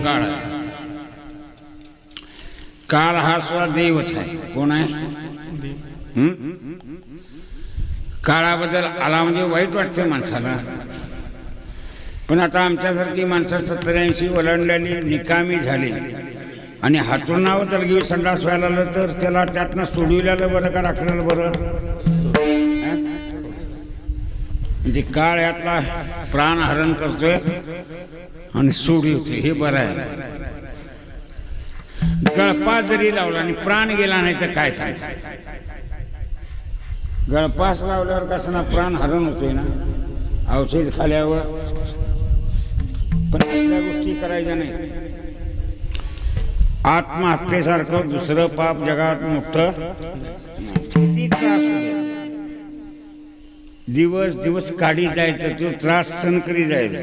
काळ आहे. काळ हा सुद्धा देवच आहे. कोण आहे? काळाबद्दल आला म्हणजे वाईट वाटतं माणसाला. पण आता आमच्यासारखी माणसं 70-80 ओलांडलेली निकामी झाली आणि हातून तलगी संडास व्हायला आलं तर त्याला त्यातनं सोडविल्याला बरं का राखलेलं बरं? म्हणजे काळ यातला प्राणहरण करतोय आणि सोडवतोय, हे बरं आहे. गळपास जरी लावला आणि प्राण गेला नाही तर काय काय? गळपास लावल्यावर कसं ना प्राण हरण होतोय ना औषध खाल्यावर. पण असल्या गोष्टी करायच्या नाही. आत्महत्येसारखं दुसरं पाप जगात मोठं किती त्रास होतो. दिवस दिवस काढी जायचं, तो त्रास सहन करी जायचा.